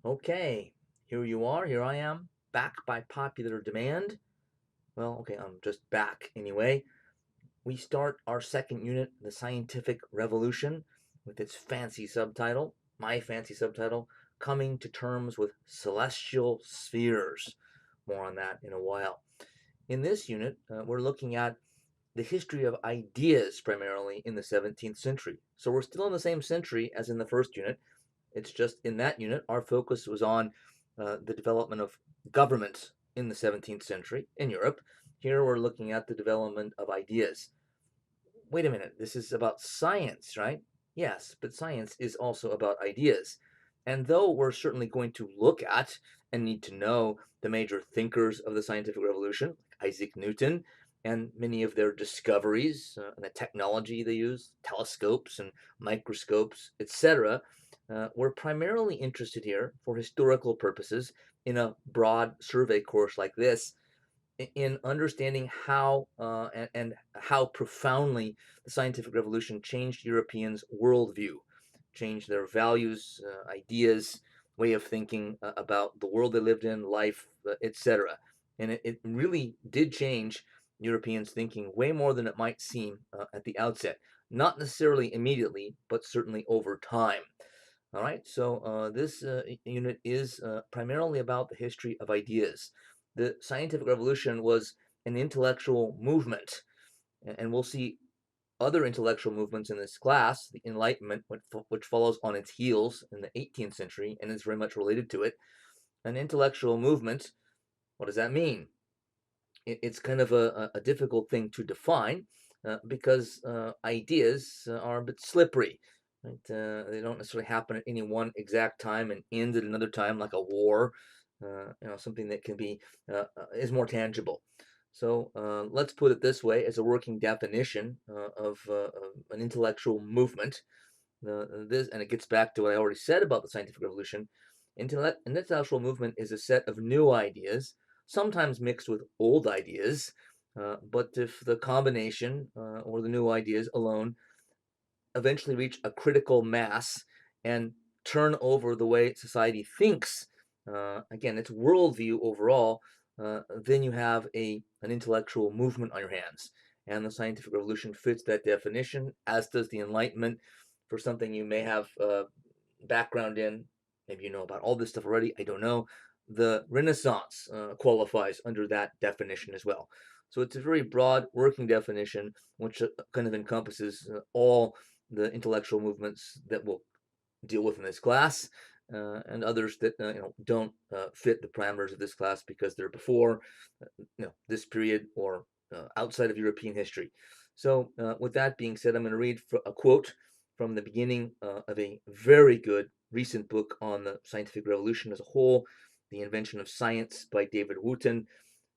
Okay, here you are. Here I am, back by popular demand. Well, okay, I'm just back anyway. We start our second unit, The Scientific Revolution, with its fancy subtitle, my fancy subtitle, Coming to Terms with Celestial Spheres. More on that in a while. In this unit, we're looking at the history of ideas primarily in the 17th century. So we're still in the same century as in the first unit. It's just in that unit, our focus was on the development of government in the 17th century in Europe. Here we're looking at the development of ideas. Wait a minute, this is about science, right? Yes, but science is also about ideas. And though we're certainly going to look at and need to know the major thinkers of the scientific revolution, Isaac Newton, and many of their discoveries and the technology they use, telescopes and microscopes, etc., we're primarily interested here for historical purposes in a broad survey course like this in understanding how and how profoundly the scientific revolution changed Europeans' worldview, changed their values, ideas, way of thinking about the world they lived in, life, etc. And it really did change Europeans' thinking way more than it might seem at the outset. Not necessarily immediately, but certainly over time. All right, so this unit is primarily about the history of ideas. The scientific revolution was an intellectual movement, and we'll see other intellectual movements in this class, the Enlightenment, which follows on its heels in the 18th century and is very much related to it. An intellectual movement, what does that mean? It's kind of a difficult thing to define because ideas are a bit slippery. Right? They don't necessarily happen at any one exact time and end at another time, like a war. Something that can be is more tangible. So let's put it this way: as a working definition of an intellectual movement, and it gets back to what I already said about the scientific revolution. An intellectual movement is a set of new ideas, sometimes mixed with old ideas, but if the combination or the new ideas alone eventually reach a critical mass and turn over the way society thinks, again, its worldview overall, then you have an intellectual movement on your hands. And the scientific revolution fits that definition, as does the Enlightenment. For something you may have background in, maybe you know about all this stuff already, I don't know. The Renaissance qualifies under that definition as well. So it's a very broad working definition, which kind of encompasses all the intellectual movements that we'll deal with in this class, and others that don't fit the parameters of this class because they're before this period or outside of European history. So with that being said, I'm going to read a quote from the beginning of a very good recent book on the scientific revolution as a whole, The Invention of Science by David Wooten.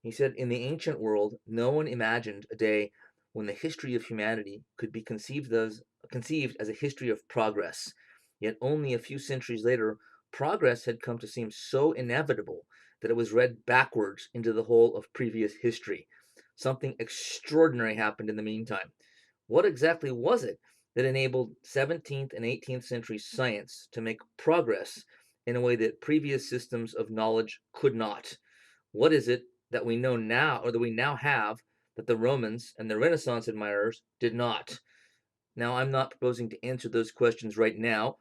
He said, "In the ancient world, no one imagined a day when the history of humanity could be conceived as a history of progress. Yet only a few centuries later, progress had come to seem so inevitable that it was read backwards into the whole of previous history. Something extraordinary happened in the meantime. What exactly was it that enabled 17th and 18th century science to make progress in a way that previous systems of knowledge could not? What is it that we know now, or that we now have, that the Romans and the Renaissance admirers did not?" Now, I'm not proposing to answer those questions right now,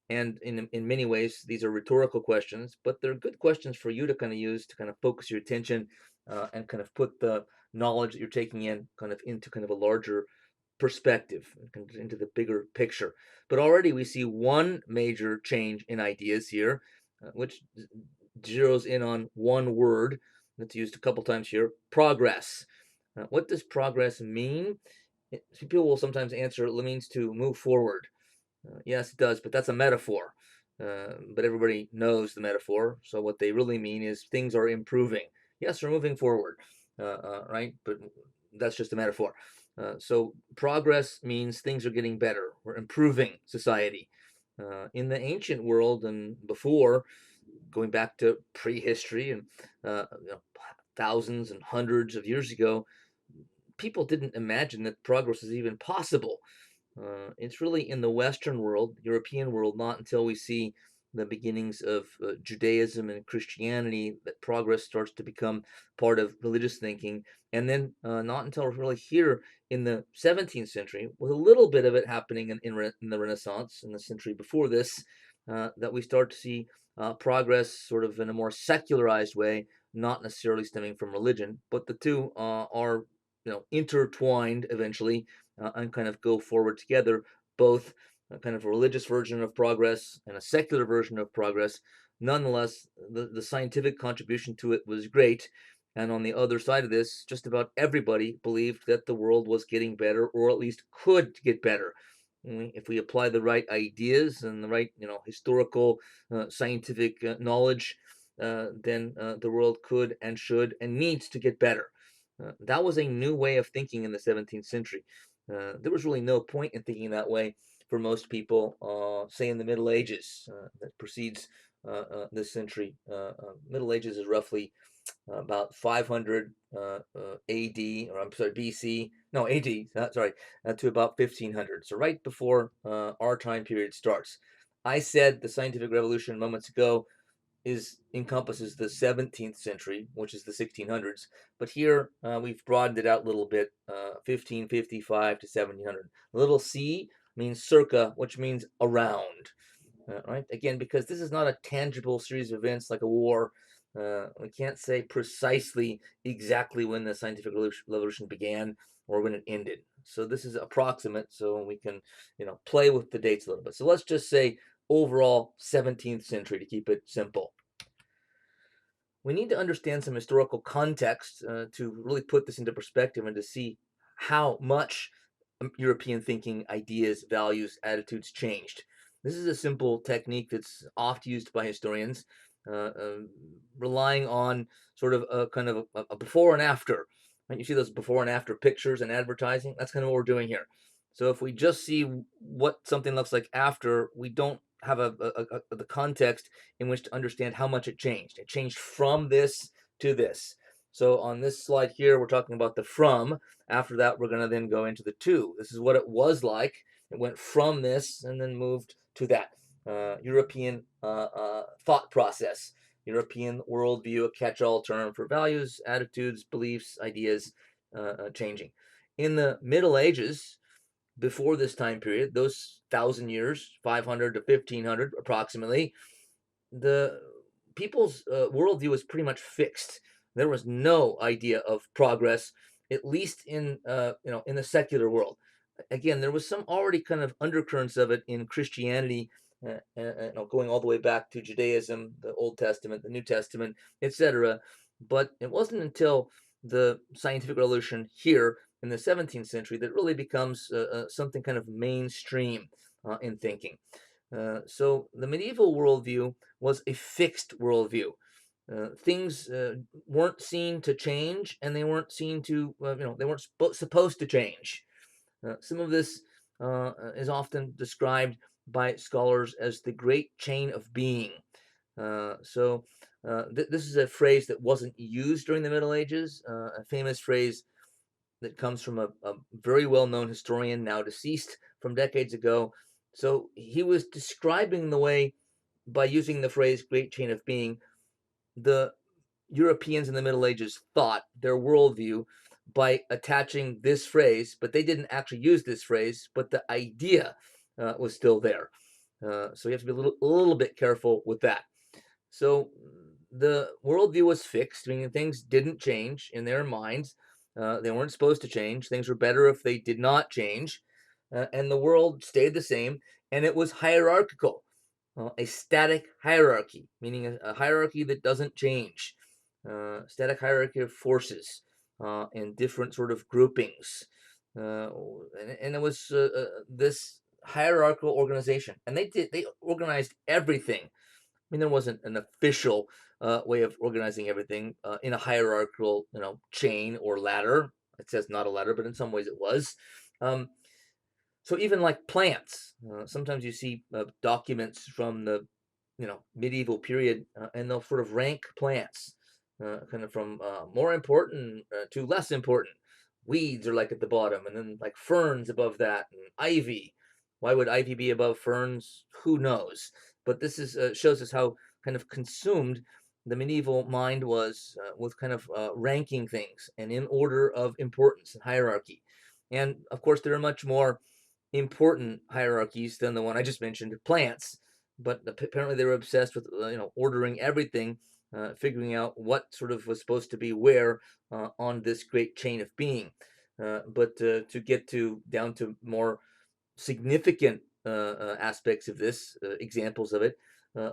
and in many ways, these are rhetorical questions, but they're good questions for you to kind of use to kind of focus your attention and kind of put the knowledge that you're taking in kind of into kind of a larger perspective, into the bigger picture. But already we see one major change in ideas here, which zeroes in on one word that's used a couple times here: progress. What does progress mean? People will sometimes answer it means to move forward. Yes, it does, but that's a metaphor. But everybody knows the metaphor. So what they really mean is things are improving. Yes, we're moving forward, right? But that's just a metaphor. So progress means things are getting better. We're improving society. In the ancient world and before, going back to prehistory and thousands and hundreds of years ago, people didn't imagine that progress was even possible. It's really in the Western world, European world, not until we see the beginnings of Judaism and Christianity, that progress starts to become part of religious thinking. And then not until really here in the 17th century, with a little bit of it happening in the Renaissance, in the century before this, that we start to see progress sort of in a more secularized way, not necessarily stemming from religion, but the two are intertwined eventually and kind of go forward together, both a kind of a religious version of progress and a secular version of progress. Nonetheless, the scientific contribution to it was great. And on the other side of this, just about everybody believed that the world was getting better, or at least could get better. If we apply the right ideas and the right, historical, scientific knowledge, then the world could and should and needs to get better. That was a new way of thinking in the 17th century. There was really no point in thinking that way for most people, say in the Middle Ages that precedes this century. Middle Ages is roughly about 500 AD, or I'm sorry, BC, no, AD, sorry, to about 1500. So right before our time period starts. I said the scientific revolution moments ago encompasses the 17th century, which is the 1600s. But here we've broadened it out a little bit, 1555 to 1700. The little c means circa, which means around. Right? Again, because this is not a tangible series of events like a war, we can't say precisely exactly when the scientific revolution began or when it ended. So this is approximate, so we can, play with the dates a little bit. So let's just say overall 17th century to keep it simple. We need to understand some historical context to really put this into perspective and to see how much European thinking, ideas, values, attitudes changed. This is a simple technique that's oft used by historians, relying on sort of a kind of a before and after. Right? You see those before and after pictures and advertising? That's kind of what we're doing here. So if we just see what something looks like after, we don't have the context in which to understand how much it changed. It changed from this to this. So on this slide here, we're talking about the from. After that, we're going to then go into the to. This is what it was like. It went from this and then moved to that. European thought process, European worldview, a catch-all term for values, attitudes, beliefs, ideas changing. In the Middle Ages, before this time period, those 1,000 years, 500 to 1500 approximately, the people's worldview was pretty much fixed. There was no idea of progress, at least in in the secular world. Again, there was some already kind of undercurrents of it in Christianity, going all the way back to Judaism, the Old Testament, the New Testament, etc. But it wasn't until the scientific revolution here in the 17th century that really becomes something kind of mainstream in thinking. So the medieval worldview was a fixed worldview. Things weren't seen to change, and they weren't seen to, they weren't supposed to change. Some of this is often described by scholars as the great chain of being. This is a phrase that wasn't used during the Middle Ages, a famous phrase that comes from a very well-known historian, now deceased, from decades ago. So he was describing the way, by using the phrase great chain of being, the Europeans in the Middle Ages thought, their worldview, by attaching this phrase, but they didn't actually use this phrase, but the idea was still there. So you have to be a little bit careful with that. So the worldview was fixed, meaning things didn't change in their minds. They weren't supposed to change. Things were better if they did not change. And the world stayed the same, and it was hierarchical, a static hierarchy, meaning a hierarchy that doesn't change. Static hierarchy of forces and different sort of groupings. And it was this hierarchical organization. And they organized everything. I mean, there wasn't an official way of organizing everything in a hierarchical, chain or ladder. It says not a ladder, but in some ways it was. So even like plants, sometimes you see documents from the, medieval period, and they'll sort of rank plants, kind of from more important to less important. Weeds are like at the bottom, and then like ferns above that, and ivy. Why would ivy be above ferns? Who knows? but this is shows us how kind of consumed the medieval mind was with kind of ranking things and in order of importance and hierarchy. And of course, there are much more important hierarchies than the one I just mentioned, plants. But apparently, they were obsessed with ordering everything, figuring out what sort of was supposed to be where on this great chain of being. But to get down to more significant aspects of this, examples of it.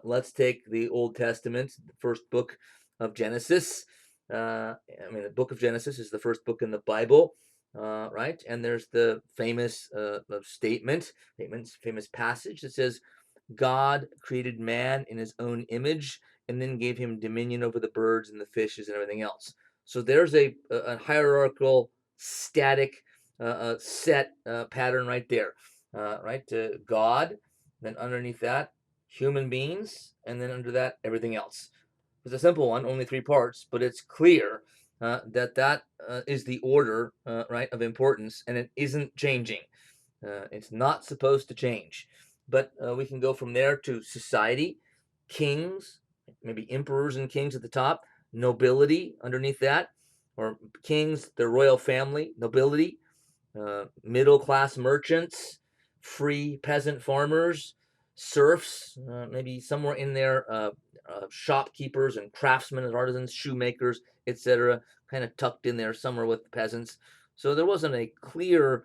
Let's take the Old Testament, the first book of Genesis. The book of Genesis is the first book in the Bible, right? And there's the famous famous passage that says, God created man in his own image and then gave him dominion over the birds and the fishes and everything else. So there's a hierarchical, static, set pattern right there. Right? God, then underneath that, human beings, and then under that, everything else. It's a simple one, only 3 parts, but it's clear that is the order, right, of importance, and it isn't changing. It's not supposed to change. But we can go from there to society, kings, maybe emperors and kings at the top, nobility underneath that, or kings, their royal family, nobility, middle class merchants, free peasant farmers, serfs, maybe somewhere in there, shopkeepers and craftsmen and artisans, shoemakers, etc., kind of tucked in there somewhere with the peasants. So there wasn't a clear,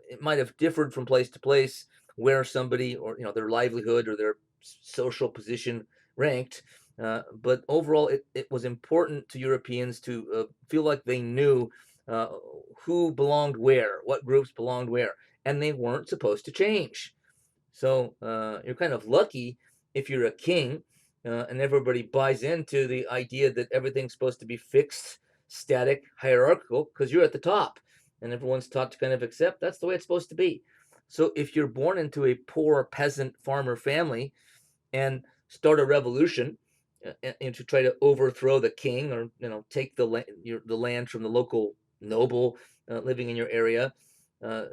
it might have differed from place to place where somebody or their livelihood or their social position ranked. But overall, it was important to Europeans to feel like they knew uh, who belonged where, what groups belonged where, and they weren't supposed to change. So you're kind of lucky if you're a king and everybody buys into the idea that everything's supposed to be fixed, static, hierarchical, because you're at the top and everyone's taught to kind of accept that's the way it's supposed to be. So if you're born into a poor peasant farmer family and start a revolution and to try to overthrow the king or take the land from the local noble living in your area, uh,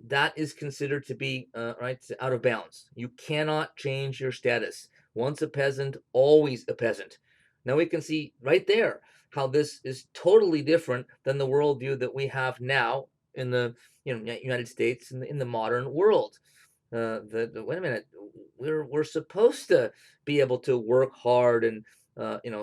that is considered to be right, out of bounds. You cannot change your status. Once a peasant, always a peasant. Now we can see right there how this is totally different than the worldview that we have now in the United States in the modern world. Wait a minute, we're supposed to be able to work hard and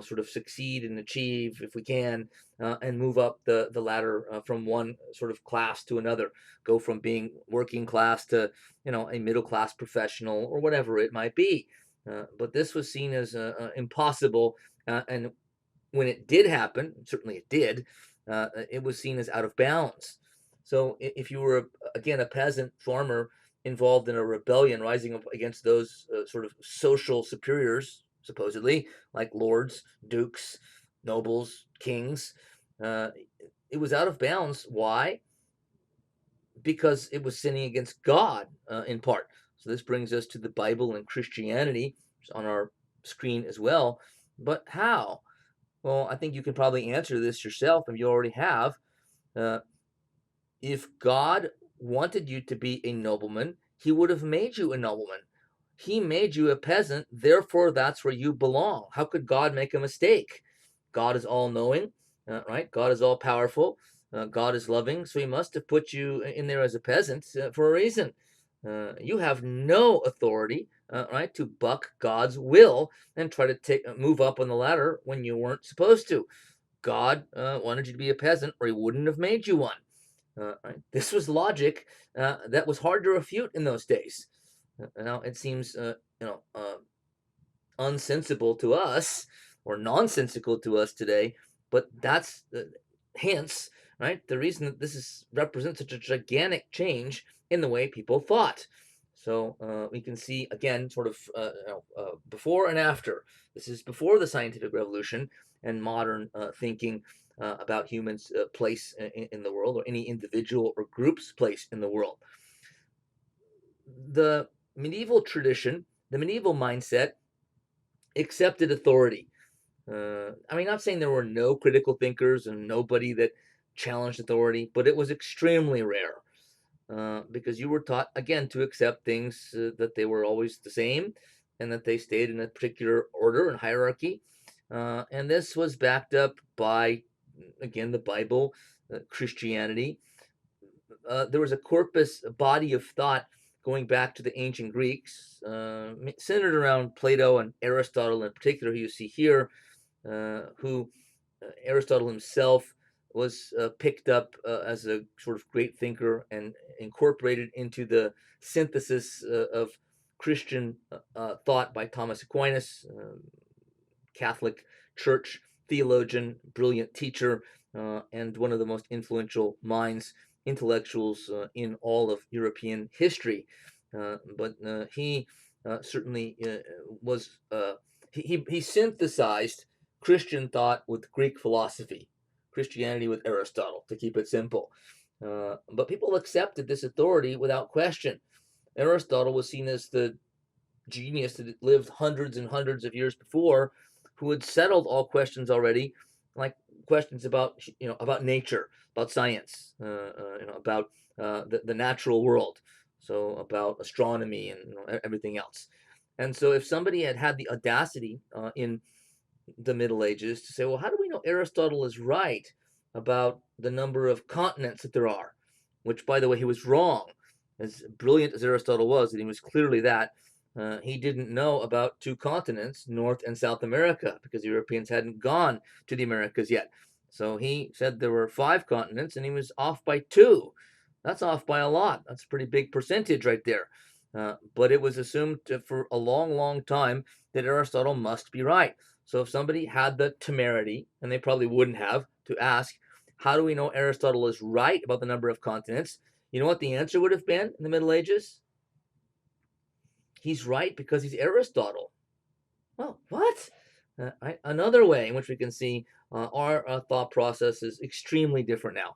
sort of succeed and achieve if we can, and move up the ladder from one sort of class to another, go from being working class to a middle class professional or whatever it might be. But this was seen as impossible, and when it did happen, certainly it did, it was seen as out of bounds. So if you were again a peasant farmer involved in a rebellion rising up against those sort of social superiors, supposedly, like lords, dukes, nobles, kings, uh, it was out of bounds. Why? Because it was sinning against God in part. So this brings us to the Bible and Christianity, which is on our screen as well. But how? Well, I think you can probably answer this yourself, and you already have. Uh, if God wanted you to be a nobleman, he would have made you a nobleman. He made you a peasant, therefore that's where you belong. How could God make a mistake? God is all knowing, right? God is all powerful. God is loving, so he must have put you in there as a peasant for a reason. You have no authority, right, to buck God's will and try to move up on the ladder when you weren't supposed to. God wanted you to be a peasant, or he wouldn't have made you one. Right? This was logic that was hard to refute in those days. Now it seems, unsensible to us or nonsensical to us today, but that's hence, right, the reason that represents such a gigantic change in the way people thought. So we can see again, sort of before and after. This is before the scientific revolution and modern thinking about humans' place in the world, or any individual or group's place in the world. The medieval tradition, the medieval mindset, accepted authority. Not saying there were no critical thinkers and nobody that challenged authority, but it was extremely rare because you were taught, again, to accept things that they were always the same, and that they stayed in a particular order and hierarchy. And this was backed up by, again, the Bible, Christianity. There was a corpus, a body of thought going back to the ancient Greeks, centered around Plato and Aristotle in particular, who you see here, who Aristotle himself was picked up as a sort of great thinker and incorporated into the synthesis of Christian thought by Thomas Aquinas, Catholic Church theologian, brilliant teacher, and one of the most influential minds, intellectuals in all of European history. But he certainly was, he synthesized Christian thought with Greek philosophy, Christianity with Aristotle, to keep it simple. But people accepted this authority without question. Aristotle was seen as the genius that lived hundreds and hundreds of years before, who had settled all questions already, like questions about about nature, about science, about the natural world, so about astronomy and everything else. And so, if somebody had had the audacity in the Middle Ages to say, well, how do we know Aristotle is right about the number of continents that there are? Which, by the way, he was wrong. As brilliant as Aristotle was, and he was clearly that, he didn't know about two continents, North and South America, because Europeans hadn't gone to the Americas yet. So he said there were 5 continents, and he was off by 2. That's off by a lot. That's a pretty big percentage right there. But it was assumed for a long, long time that Aristotle must be right. So if somebody had the temerity, and they probably wouldn't have, to ask, how do we know Aristotle is right about the number of continents? You know what the answer would have been in the Middle Ages? He's right because he's Aristotle. Well, what? Another way in which we can see our thought process is extremely different now.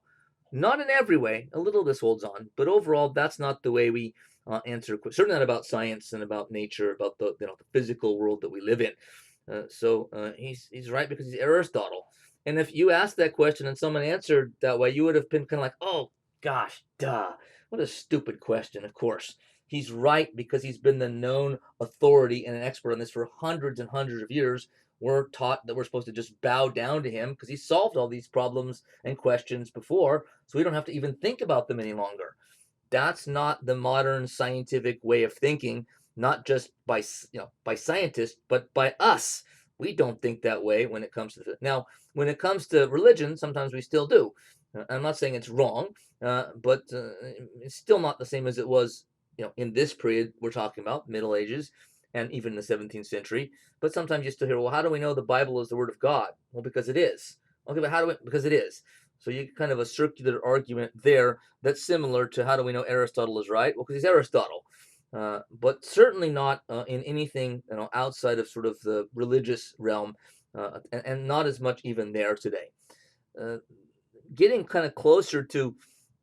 Not in every way. A little of this holds on, but overall, that's not the way we answer. Certainly not about science and about nature, about the the physical world that we live in. So he's right because he's Aristotle. And if you asked that question and someone answered that way, you would have been kind of like, oh gosh, duh, what a stupid question. Of course, he's right because he's been the known authority and an expert on this for hundreds and hundreds of years. We're taught that we're supposed to just bow down to him because he solved all these problems and questions before, so we don't have to even think about them any longer. That's not the modern scientific way of thinking, not just by by scientists, but by us. We don't think that way when it comes to now. When it comes to religion, sometimes we still do. I'm not saying it's wrong, but it's still not the same as it was, in this period we're talking about, Middle Ages, and even in the 17th century. But sometimes you still hear, well, how do we know the Bible is the Word of God? Well, because it is. Okay, but how do we? Because it is. So you kind of a circular argument there that's similar to how do we know Aristotle is right? Well, because he's Aristotle, but certainly not in anything outside of sort of the religious realm, and not as much even there today. Getting kind of closer to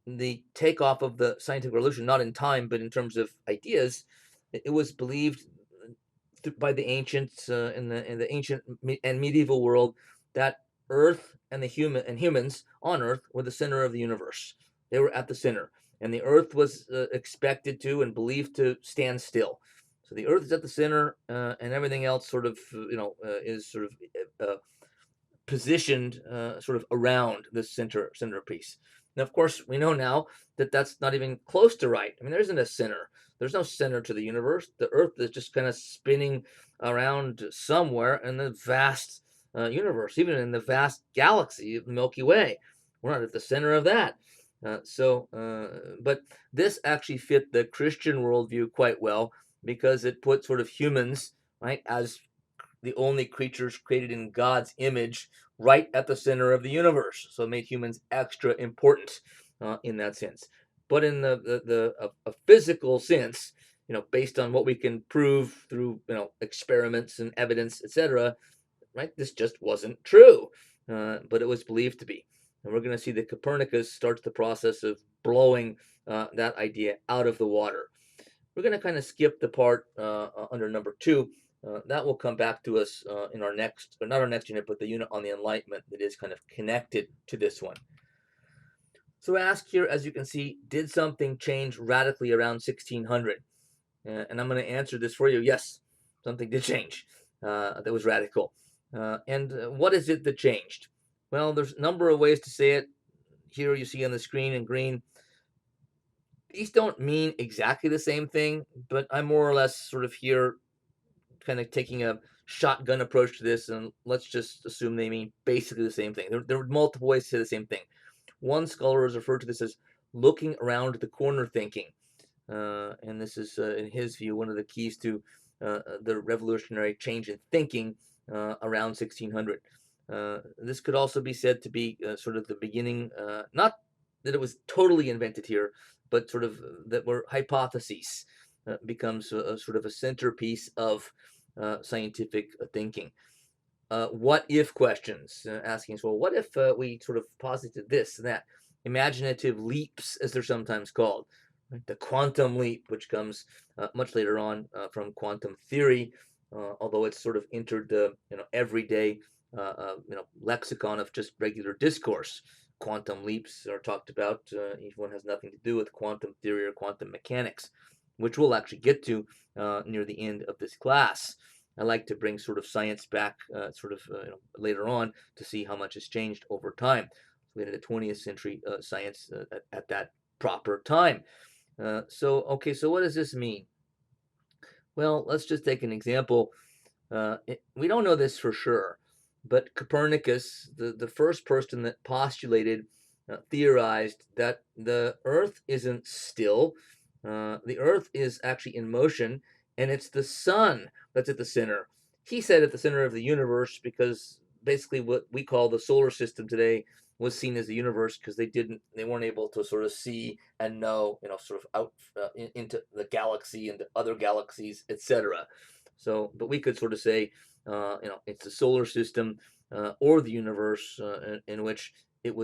the takeoff of the scientific revolution, not in time, but in terms of ideas, it was believed by the ancients in the ancient and medieval world that Earth and humans on Earth were the center of the universe. They were at the center, and the Earth was expected to and believed to stand still. So the Earth is at the center, and everything else sort of is sort of positioned sort of around the centerpiece. Now, of course, we know now that that's not even close to right. I mean, there isn't a center. There's no center to the universe. The Earth is just kind of spinning around somewhere in the vast universe, even in the vast galaxy of the Milky Way. We're not at the center of that. But this actually fit the Christian worldview quite well because it put sort of humans, right, as the only creatures created in God's image right at the center of the universe. So it made humans extra important in that sense. But in a physical sense, based on what we can prove through experiments and evidence, etc., right? This just wasn't true, but it was believed to be. And we're going to see that Copernicus starts the process of blowing that idea out of the water. We're going to kind of skip the part under number 2. That will come back to us in our next, or not our next unit, but the unit on the Enlightenment that is kind of connected to this one. So I ask here, as you can see, did something change radically around 1600? And I'm going to answer this for you. Yes, something did change that was radical. And what is it that changed? Well, there's a number of ways to say it. Here you see on the screen in green. These don't mean exactly the same thing, but I'm more or less sort of here kind of taking a shotgun approach to this, and let's just assume they mean basically the same thing. There are multiple ways to say the same thing. One scholar has referred to this as looking around the corner thinking. And this is, in his view, one of the keys to the revolutionary change in thinking around 1600. This could also be said to be sort of the beginning, not that it was totally invented here, but sort of that were hypotheses becomes a sort of a centerpiece of scientific thinking. What if questions, asking, well, what if we sort of posited this and that? Imaginative leaps, as they're sometimes called. Right? The quantum leap, which comes much later on from quantum theory, although it's sort of entered the everyday lexicon of just regular discourse. Quantum leaps are talked about. Each one has nothing to do with quantum theory or quantum mechanics, which we'll actually get to near the end of this class. I like to bring sort of science back later on to see how much has changed over time. We had a 20th century science at that proper time. So what does this mean? Well, let's just take an example. We don't know this for sure, but Copernicus, the first person that postulated, theorized that the Earth isn't still. The Earth is actually in motion, and it's the sun that's at the center. He said at the center of the universe because basically what we call the solar system today was seen as the universe because they weren't able to sort of see and know, sort of out into the galaxy and the other galaxies, etc. So, but we could sort of say, it's the solar system or the universe in which it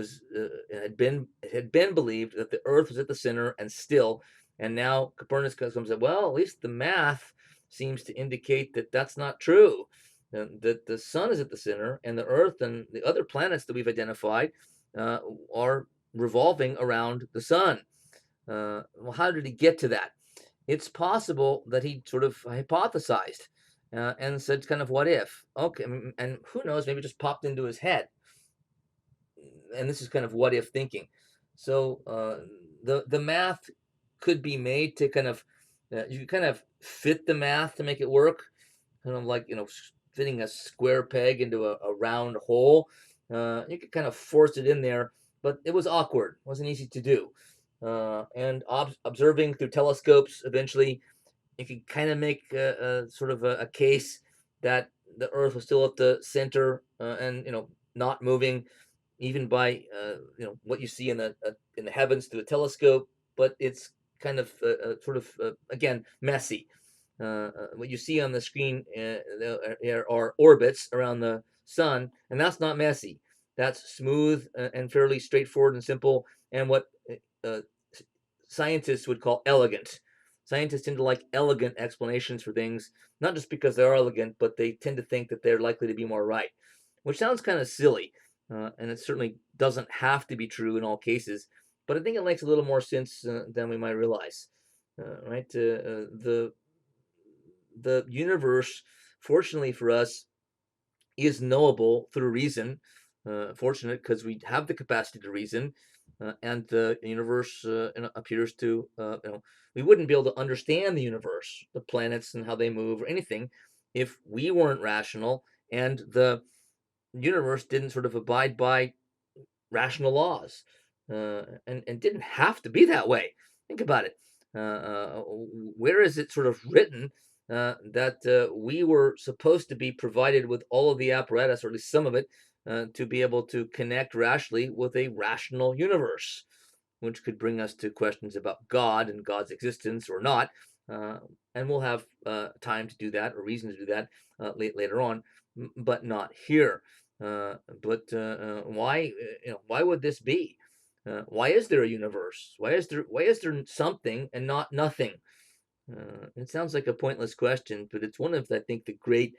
had been believed that the Earth was at the center and still, and now Copernicus comes and said, well, at least the math seems to indicate that that's not true. That the sun is at the center, and the Earth and the other planets that we've identified are revolving around the sun. Well, how did he get to that? It's possible that he sort of hypothesized and said kind of what if. Okay, and who knows, maybe it just popped into his head. And this is kind of what if thinking. So the math could be made to kind of, you kind of fit the math to make it work, kind of like, fitting a square peg into a round hole. You could kind of force it in there, but it was awkward. It wasn't easy to do. And observing through telescopes, eventually, you could kind of make sort of a case that the Earth was still at the center and not moving, even by what you see in the heavens through a telescope. But it's kind of again messy. What you see on the screen are orbits around the sun, and that's not messy. That's smooth and fairly straightforward and simple, and what uh, scientists would call elegant. Scientists tend to like elegant explanations for things, not just because they're elegant, but they tend to think that they're likely to be more right, which sounds kind of silly, and it certainly doesn't have to be true in all cases, but I think it makes a little more sense than we might realize. Right? The universe, fortunately for us, is knowable through reason. Fortunate because we have the capacity to reason, and the universe appears to, we wouldn't be able to understand the universe, the planets and how they move or anything, if we weren't rational and the universe didn't sort of abide by rational laws, and didn't have to be that way. Think about it. Where is it sort of written that we were supposed to be provided with all of the apparatus, or at least some of it, to be able to connect rationally with a rational universe, which could bring us to questions about God and God's existence or not. And we'll have time to do that, or reason to do that later on, but not here. Why? Why would this be? Why is there a universe? Why is there something and not nothing? It sounds like a pointless question, but it's one of, I think, the great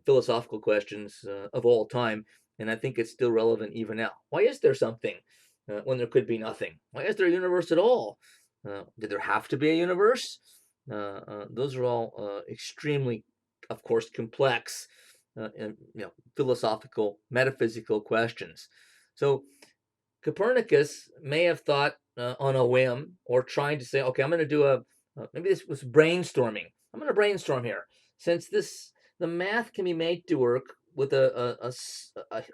philosophical questions of all time, and I think it's still relevant even now. Why is there something when there could be nothing? Why is there a universe at all? Did there have to be a universe? Those are all extremely of course, complex and philosophical, metaphysical questions. So Copernicus may have thought on a whim, or trying to say, okay, I'm going to do maybe this was brainstorming. I'm going to brainstorm here, since the math can be made to work with a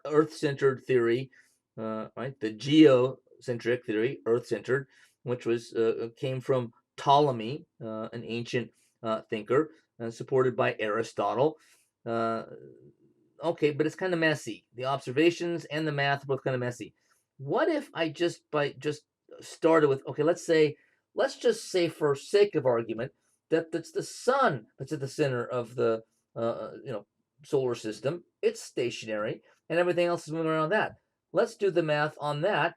Earth-centered theory, right? The geocentric theory, Earth-centered, which was came from Ptolemy, an ancient thinker, supported by Aristotle. Uh, okay, but it's kind of messy. The observations and the math are both kind of messy. What if I just started with, okay, let's just say, for sake of argument, that that's the sun that's at the center of the solar system. It's stationary, and everything else is moving around that. Let's do the math on that.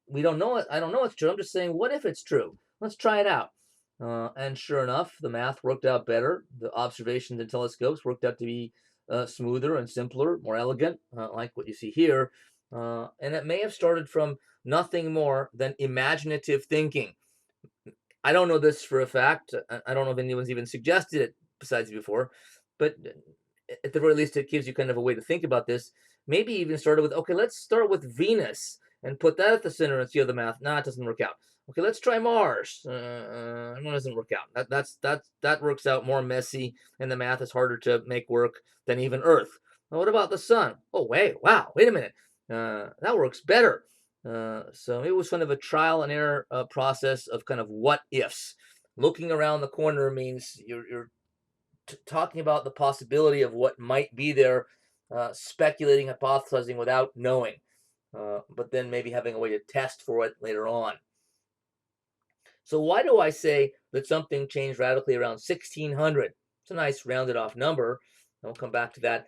We don't know it. I don't know it's true. I'm just saying, what if it's true? Let's try it out. And sure enough, the math worked out better. The observations and telescopes worked out to be smoother and simpler, more elegant, like what you see here. And it may have started from nothing more than imaginative thinking. I don't know this for a fact. I don't know if anyone's even suggested it besides me before, but at the very least, it gives you kind of a way to think about this. Maybe even started with, okay, let's start with Venus and put that at the center and see how the math. Nah, it doesn't work out. Okay, let's try Mars. It doesn't work out. That works out more messy, and the math is harder to make work than even Earth. Well, what about the sun? Oh, wait a minute. That works better. So it was kind of a trial and error process of kind of what ifs. Looking around the corner means you're talking about the possibility of what might be there, speculating, hypothesizing without knowing, but then maybe having a way to test for it later on. So why do I say that something changed radically around 1600? It's a nice rounded off number. I'll come back to that.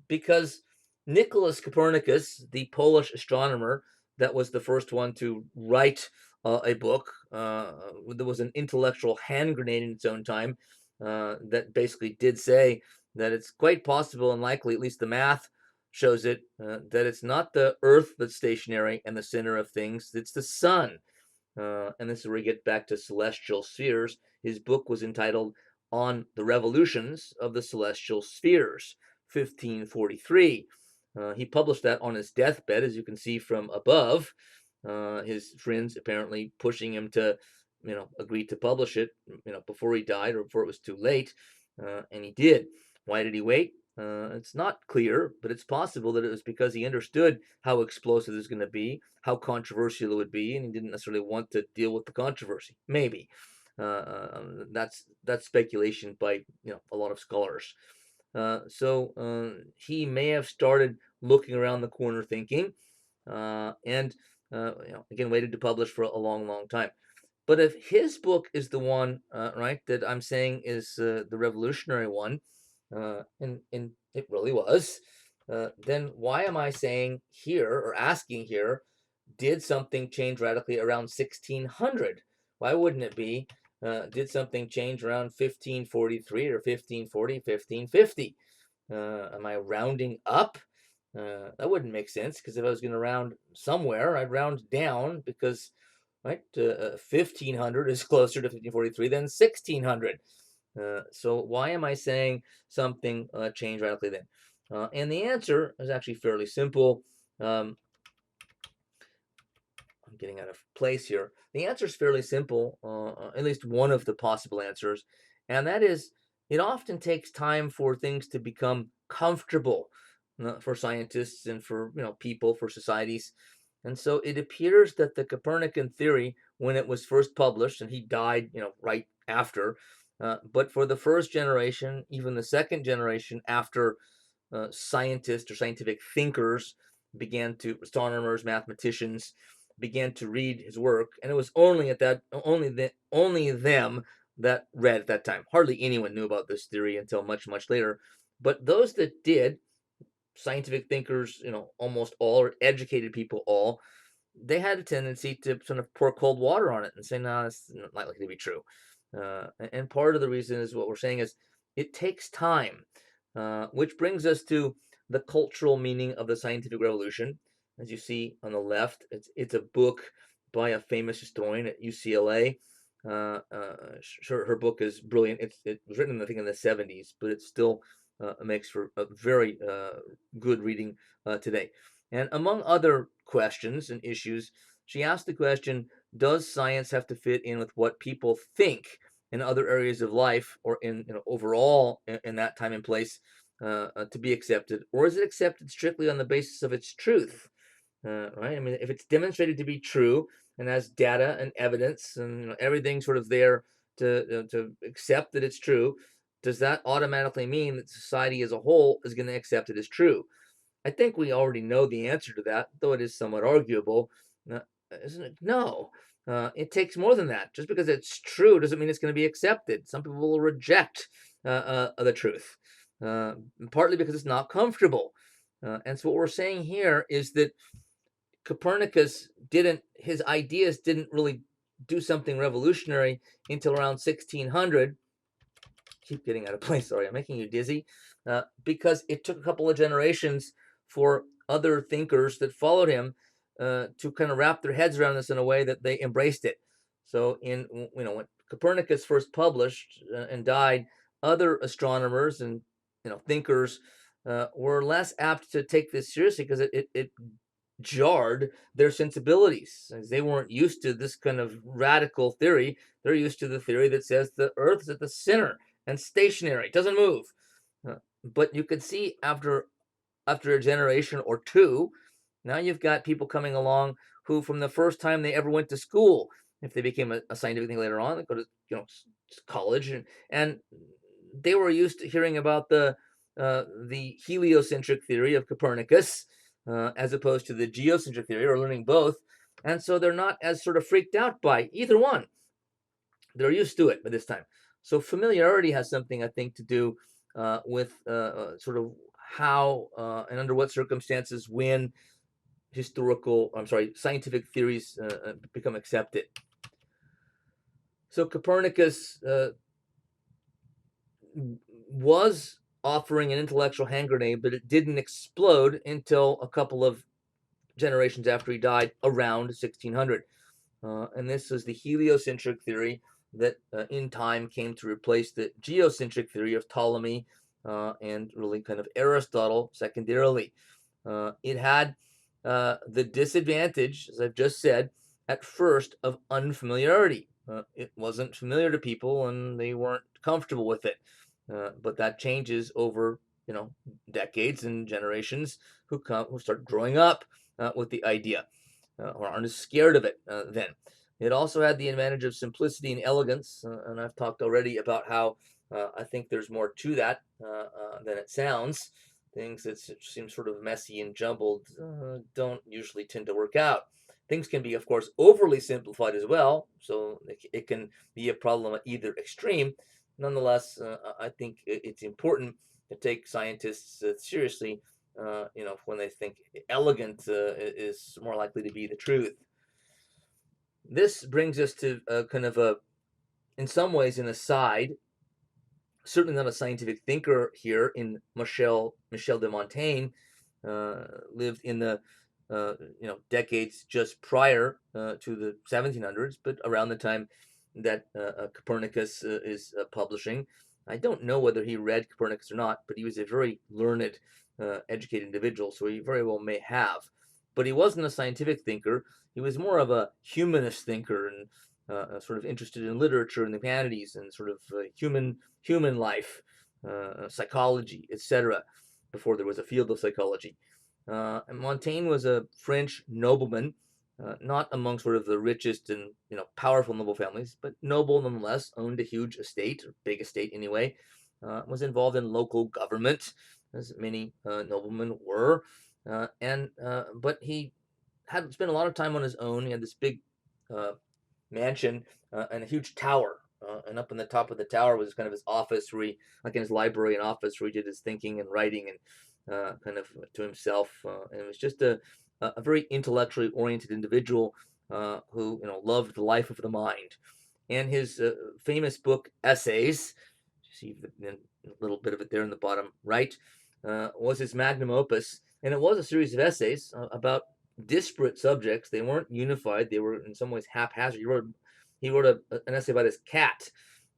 Because Nicolaus Copernicus, the Polish astronomer that was the first one to write a book, there was an intellectual hand grenade in its own time that basically did say that it's quite possible and likely, at least the math shows it, that it's not the Earth that's stationary and the center of things, it's the sun. And this is where we get back to celestial spheres. His book was entitled On the Revolutions of the Celestial Spheres, 1543. He published that on his deathbed, as you can see from above. His friends apparently pushing him to, agree to publish it, before he died or before it was too late. And he did. Why did he wait? It's not clear, but it's possible that it was because he understood how explosive it was going to be, how controversial it would be, and he didn't necessarily want to deal with the controversy. Maybe that's speculation by a lot of scholars. So he may have started looking around the corner, thinking, and again waited to publish for a long, long time. But if his book is the one, right, that I'm saying is the revolutionary one, and it really was, then why am I saying here, or asking here, did something change radically around 1600? Why wouldn't it be, did something change around 1543 or 1540, 1550? Am I rounding up? That wouldn't make sense, because if I was going to round somewhere, I'd round down, because right, 1500 is closer to 1543 than 1600. So why am I saying something changed radically then? And the answer is actually fairly simple. I'm getting out of place here. The answer is fairly simple, at least one of the possible answers, and that is, it often takes time for things to become comfortable for scientists and for people, for societies. And so it appears that the Copernican theory, when it was first published, and he died, right after, but for the first generation, even the second generation after scientists or scientific thinkers astronomers, mathematicians began to read his work, and it was only them that read at that time. Hardly anyone knew about this theory until much, much later. But those that did, scientific thinkers, almost all, or educated people all, they had a tendency to sort of pour cold water on it and say, no, it's not likely to be true. And part of the reason is what we're saying is it takes time, which brings us to the cultural meaning of the scientific revolution. As you see on the left, it's a book by a famous historian at UCLA. Her book is brilliant. It was written, I think, in the 70s, but it's still makes for a very good reading today. And among other questions and issues, she asked the question, does science have to fit in with what people think in other areas of life, or in overall in that time and place, to be accepted, or is it accepted strictly on the basis of its truth? Right? I mean, if it's demonstrated to be true and has data and evidence and everything sort of there to accept that it's true, does that automatically mean that society as a whole is going to accept it as true? I think we already know the answer to that, though it is somewhat arguable, uh, isn't it? No. It takes more than that. Just because it's true doesn't mean it's going to be accepted. Some people will reject the truth, partly because it's not comfortable. And so what we're saying here is that Copernicus his ideas didn't really do something revolutionary until around 1600. Keep getting out of place. Sorry, I'm making you dizzy. Because it took a couple of generations for other thinkers that followed him to kind of wrap their heads around this in a way that they embraced it. So when Copernicus first published and died, other astronomers and thinkers were less apt to take this seriously, because it jarred their sensibilities, as they weren't used to this kind of radical theory. They're used to the theory that says the Earth is at the center and stationary, doesn't move. But you could see after a generation or two, now you've got people coming along who, from the first time they ever went to school, if they became a scientific thing later on, they go to college, and they were used to hearing about the heliocentric theory of Copernicus, as opposed to the geocentric theory, or learning both, and so they're not as sort of freaked out by either one. They're used to it by this time. So familiarity has something, I think, to do with sort of how and under what circumstances when scientific theories become accepted. So Copernicus was offering an intellectual hand grenade, but it didn't explode until a couple of generations after he died, around 1600. And this was the heliocentric theory that in time came to replace the geocentric theory of Ptolemy and really kind of Aristotle secondarily. It had the disadvantage, as I've just said, at first, of unfamiliarity. It wasn't familiar to people and they weren't comfortable with it. But that changes over decades and generations who start growing up with the idea, or aren't as scared of it then. It also had the advantage of simplicity and elegance, and I've talked already about how I think there's more to that than it sounds. Things that seem sort of messy and jumbled don't usually tend to work out. Things can be, of course, overly simplified as well, so it can be a problem at either extreme. Nonetheless, I think it's important to take scientists seriously, when they think elegant is more likely to be the truth. This brings us to kind of in some ways, an aside. Certainly not a scientific thinker here. In Michel de Montaigne, lived in the decades just prior to the 1700s, but around the time that Copernicus is publishing. I don't know whether he read Copernicus or not, but he was a very learned, educated individual, so he very well may have. But he wasn't a scientific thinker. He was more of a humanist thinker, and sort of interested in literature and the humanities and sort of human life, psychology, etc., before there was a field of psychology. And Montaigne was a French nobleman, not among sort of the richest and powerful noble families, but noble nonetheless. Owned a huge estate, or big estate anyway. Was involved in local government, as many noblemen were, but he had spent a lot of time on his own. He had this big mansion and a huge tower. And up in the top of the tower was kind of his office, where like in his library and office, where he did his thinking and writing and kind of to himself. And it was just a very intellectually oriented individual who loved the life of the mind. And his famous book, Essays, you see a little bit of it there in the bottom right, was his magnum opus. And it was a series of essays about disparate subjects. They weren't unified. They were in some ways haphazard. He wrote an essay about his cat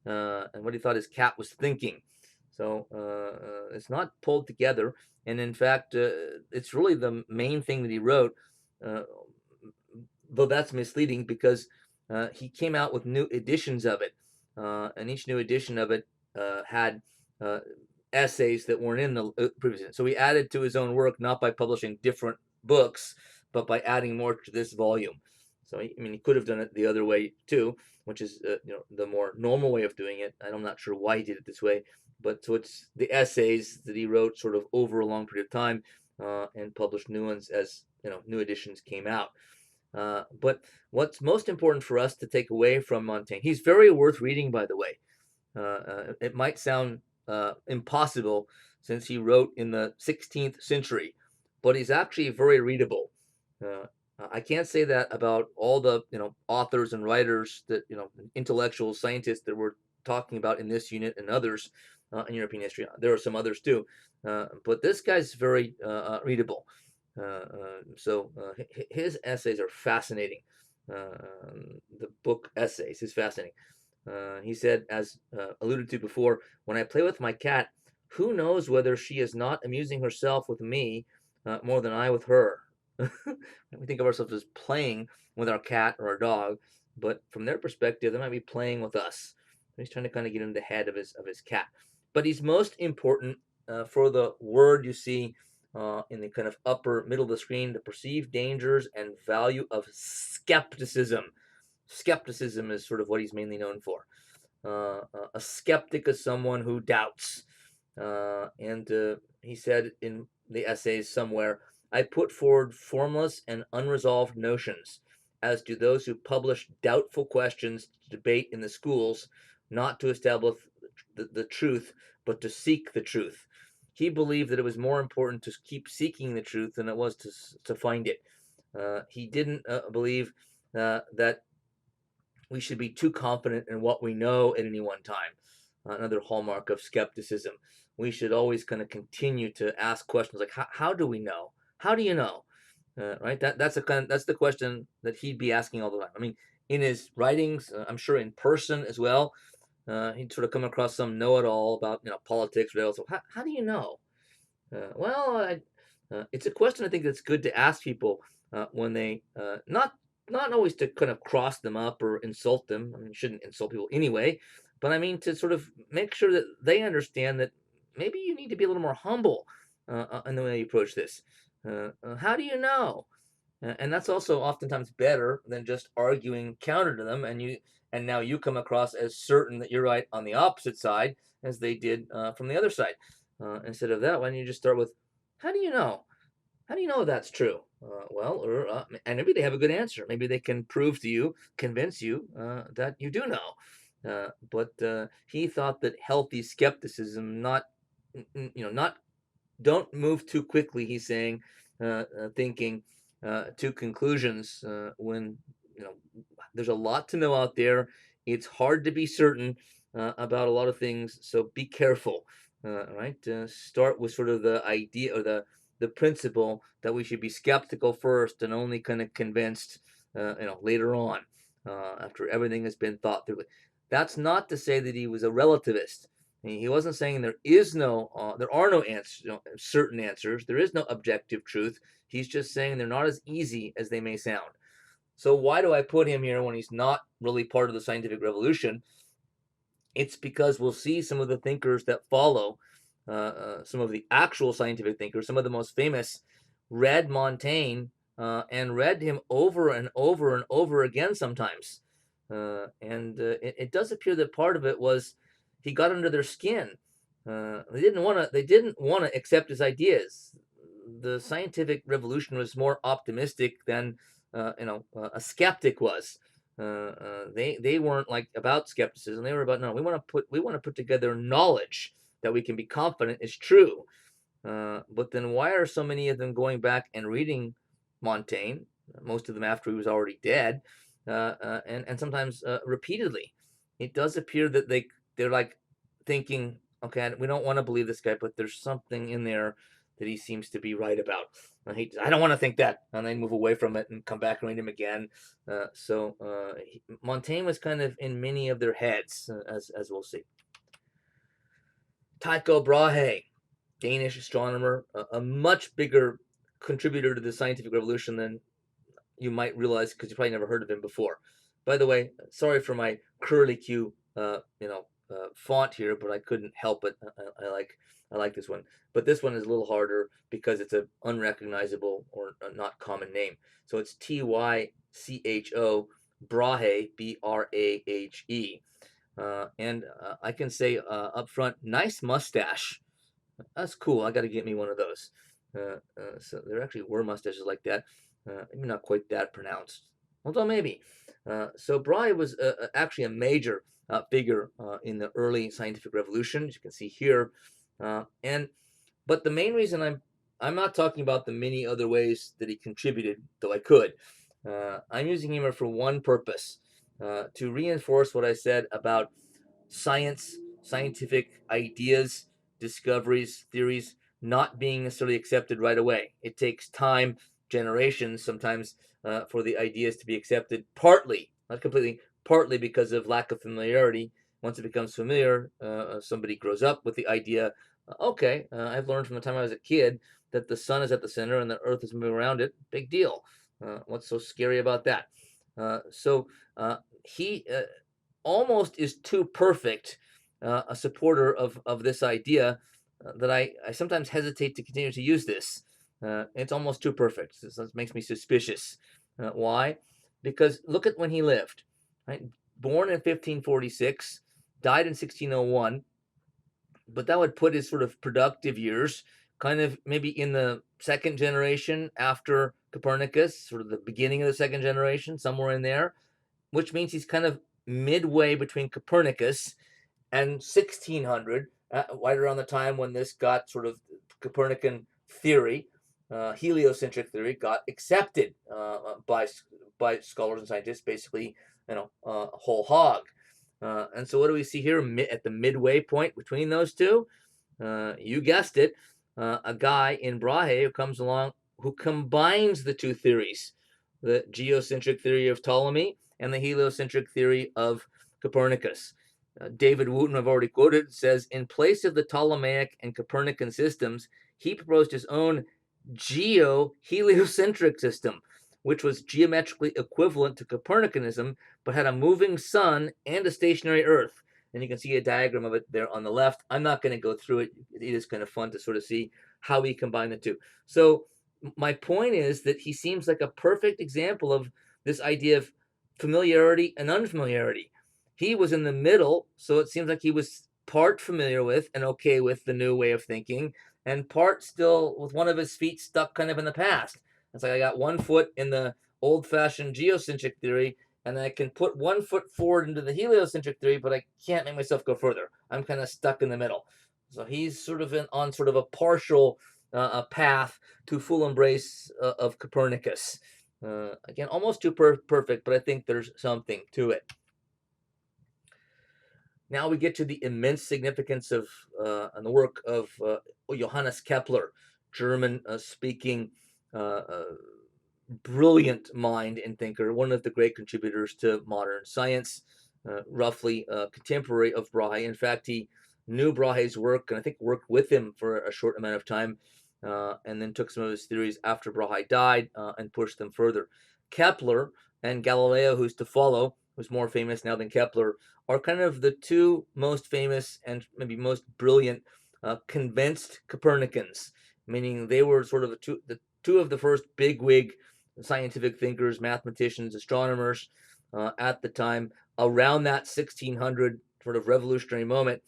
and what he thought his cat was thinking. So it's not pulled together, and in fact, it's really the main thing that he wrote. Uh, though that's misleading because he came out with new editions of it, and each new edition of it had uh, essays that weren't in the previous. So he added to his own work not by publishing different books, but by adding more to this volume. So I mean, he could have done it the other way too, which is the more normal way of doing it. I'm not sure why he did it this way, but so it's the essays that he wrote sort of over a long period of time, and published new ones as new editions came out. But what's most important for us to take away from Montaigne, he's very worth reading, by the way. It might sound impossible since he wrote in the 16th century, but he's actually very readable. Uh, I can't say that about all the authors and writers that intellectual scientists that we're talking about in this unit and others in European history. There are some others too, but this guy's very readable. So his essays are fascinating. The book Essays is fascinating. He said, as alluded to before, when I play with my cat, who knows whether she is not amusing herself with me more than I with her. We think of ourselves as playing with our cat or our dog, but from their perspective, they might be playing with us. He's trying to kind of get into the head of his cat. But he's most important for the word you see in the kind of upper middle of the screen, the perceived dangers and value of skepticism. Skepticism is sort of what he's mainly known for. A skeptic is someone who doubts. And he said in the essays somewhere, I put forward formless and unresolved notions, as do those who publish doubtful questions to debate in the schools, not to establish the truth, but to seek the truth. He believed that it was more important to keep seeking the truth than it was to find it. He didn't believe that we should be too confident in what we know at any one time. Another hallmark of skepticism. We should always kind of continue to ask questions like, how do we know? How do you know? Right? That's the question that he'd be asking all the time. I mean, in his writings, I'm sure in person as well, he'd sort of come across some know-it-all about politics. So how do you know? It's a question I think that's good to ask people when they not always to kind of cross them up or insult them. I mean, you shouldn't insult people anyway, but I mean to sort of make sure that they understand that maybe you need to be a little more humble in the way you approach this. How do you know? And that's also oftentimes better than just arguing counter to them, and now you come across as certain that you're right on the opposite side as they did from the other side. Instead of that, why don't you just start with, how do you know? How do you know that's true? And maybe they have a good answer. Maybe they can prove to you, convince you that you do know. But he thought that healthy skepticism, not don't move too quickly. He's saying, thinking to conclusions when there's a lot to know out there. It's hard to be certain about a lot of things, so be careful. Right? Start with sort of the idea or the principle that we should be skeptical first and only kind of convinced, later on, after everything has been thought through. That's not to say that he was a relativist. He wasn't saying there are no answers, certain answers. There is no objective truth. He's just saying they're not as easy as they may sound. So why do I put him here when he's not really part of the scientific revolution? It's because we'll see some of the thinkers that follow, some of the actual scientific thinkers, some of the most famous, read Montaigne and read him over and over and over again sometimes. And it does appear that part of it was he got under their skin. They didn't want to accept his ideas. The scientific revolution was more optimistic than a skeptic was. They weren't like about skepticism. They were about, no, we want to put together knowledge that we can be confident is true. But then why are so many of them going back and reading Montaigne? Most of them after he was already dead, and sometimes repeatedly. It does appear that they're like thinking, okay, we don't want to believe this guy, but there's something in there that he seems to be right about. I don't want to think that, and then move away from it and come back and read him again. Montaigne was kind of in many of their heads, as we'll see. Tycho Brahe, Danish astronomer, a much bigger contributor to the scientific revolution than you might realize because you probably never heard of him before. By the way, sorry for my curly Q, font here, but I couldn't help it. I like this one, but this one is a little harder because it's an unrecognizable or not common name. So it's Tycho Brahe, Brahe, and I can say up front, nice mustache. That's cool. I got to get me one of those. So there actually were mustaches like that. Maybe not quite that pronounced, although maybe. So Brahe was actually a major figure in the early scientific revolution, as you can see here. But the main reason I'm not talking about the many other ways that he contributed, though I could. I'm using him for one purpose, to reinforce what I said about science, scientific ideas, discoveries, theories not being necessarily accepted right away. It takes time, generations sometimes, for the ideas to be accepted, partly, not completely, partly because of lack of familiarity. Once it becomes familiar, somebody grows up with the idea, okay, I've learned from the time I was a kid that the sun is at the center and the earth is moving around it. Big deal. What's so scary about that? So he almost is too perfect a supporter of this idea that I sometimes hesitate to continue to use this. It's almost too perfect. This makes me suspicious. Why? Because look at when he lived. Right? Born in 1546, died in 1601, but that would put his sort of productive years kind of maybe in the second generation after Copernicus, sort of the beginning of the second generation, somewhere in there, which means he's kind of midway between Copernicus and 1600, right around the time when this got sort of Copernican theory, heliocentric theory, got accepted by scholars and scientists, basically, whole hog. And so what do we see here at the midway point between those two? You guessed it, a guy in Brahe who comes along who combines the two theories, the geocentric theory of Ptolemy and the heliocentric theory of Copernicus. David Wooten, I've already quoted, says, in place of the Ptolemaic and Copernican systems, he proposed his own geo-heliocentric system, which was geometrically equivalent to Copernicanism, but had a moving sun and a stationary Earth. And you can see a diagram of it there on the left. I'm not going to go through it. It is kind of fun to sort of see how he combined the two. So my point is that he seems like a perfect example of this idea of familiarity and unfamiliarity. He was in the middle, so it seems like he was part familiar with and okay with the new way of thinking, and part still with one of his feet stuck kind of in the past. It's like I got one foot in the old-fashioned geocentric theory, and I can put one foot forward into the heliocentric theory, but I can't make myself go further. I'm kind of stuck in the middle. So he's sort of on sort of a partial path to full embrace of Copernicus. Again, almost too perfect, but I think there's something to it. Now we get to the immense significance of and the work of Johannes Kepler, German-speaking, brilliant mind and thinker, one of the great contributors to modern science, roughly contemporary of Brahe. In fact, he knew Brahe's work and I think worked with him for a short amount of time, and then took some of his theories after Brahe died and pushed them further. Kepler and Galileo, who's to follow, who's more famous now than Kepler, are kind of the two most famous and maybe most brilliant convinced Copernicans, meaning they were sort of the two of the first bigwig scientific thinkers, mathematicians, astronomers at the time, around that 1600 sort of revolutionary moment,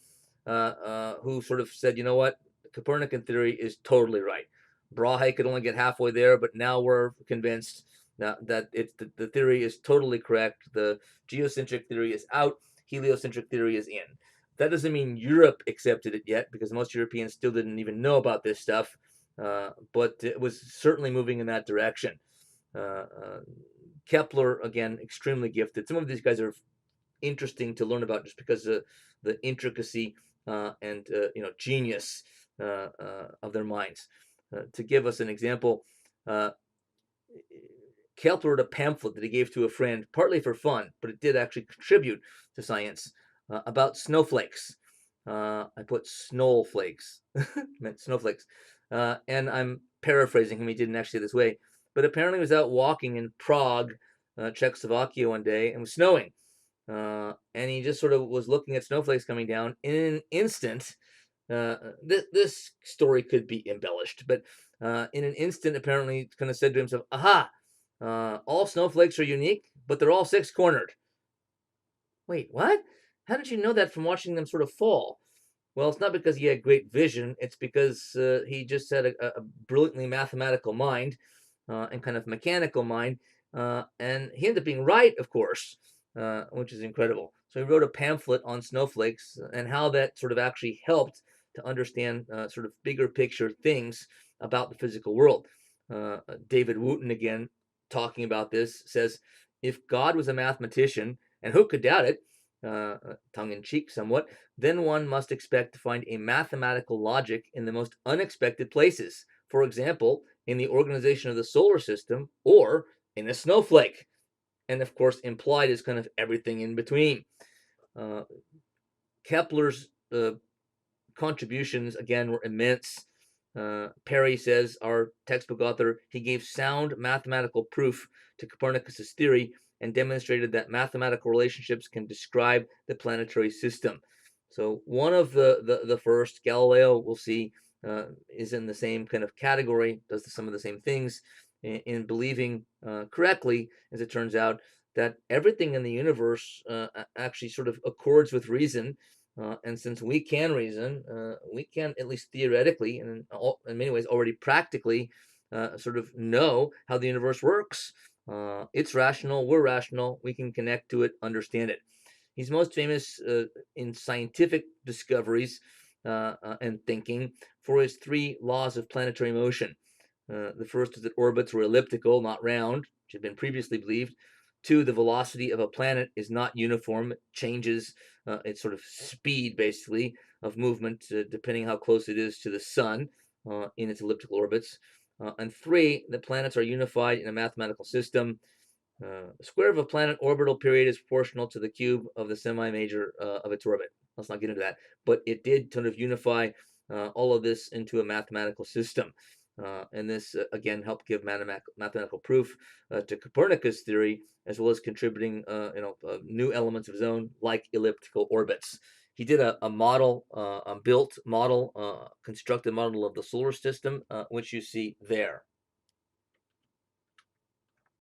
who sort of said, you know what, the Copernican theory is totally right. Brahe could only get halfway there, but now we're convinced that the theory is totally correct. The geocentric theory is out. Heliocentric theory is in. That doesn't mean Europe accepted it yet, because most Europeans still didn't even know about this stuff, but it was certainly moving in that direction. Kepler, again, extremely gifted. Some of these guys are interesting to learn about just because of the intricacy and genius of their minds. To give us an example, Kepler wrote a pamphlet that he gave to a friend, partly for fun, but it did actually contribute to science, about snowflakes. I put snowflakes, meant snowflakes, and I'm paraphrasing him. He didn't actually say this way, but apparently he was out walking in Prague, Czechoslovakia one day, and it was snowing. And he just sort of was looking at snowflakes coming down. In an instant, this story could be embellished, but in an instant, apparently, kind of said to himself, "Aha! All snowflakes are unique, but they're all six-cornered." Wait, what? How did you know that from watching them sort of fall? Well, it's not because he had great vision. It's because he just had a brilliantly mathematical mind and kind of mechanical mind. And he ended up being right, of course, which is incredible. So he wrote a pamphlet on snowflakes and how that sort of actually helped to understand sort of bigger picture things about the physical world. David Wooten, again, talking about this, says, if God was a mathematician, and who could doubt it, tongue in cheek somewhat, then one must expect to find a mathematical logic in the most unexpected places. For example, in the organization of the solar system or in a snowflake. And of course, implied is kind of everything in between. Kepler's contributions, again, were immense. Perry says, our textbook author, he gave sound mathematical proof to Copernicus's theory and demonstrated that mathematical relationships can describe the planetary system. So one of the first, Galileo, we'll see, is in the same kind of category, does some of the same things in believing correctly, as it turns out, that everything in the universe actually sort of accords with reason. And since we can reason, we can, at least theoretically, and in many ways already practically, sort of know how the universe works. It's rational, we're rational, we can connect to it, understand it. He's most famous in scientific discoveries and thinking for his three laws of planetary motion. The first is that orbits were elliptical, not round, which had been previously believed. Two, the velocity of a planet is not uniform. It changes its sort of speed, basically, of movement, depending how close it is to the sun in its elliptical orbits. And three, the planets are unified in a mathematical system. The square of a planet orbital period is proportional to the cube of the semi-major of its orbit. Let's not get into that. But it did sort of unify all of this into a mathematical system. And this, again, helped give mathematical proof to Copernicus' theory, as well as contributing new elements of his own, like elliptical orbits. He did a model, constructed model of the solar system, which you see there.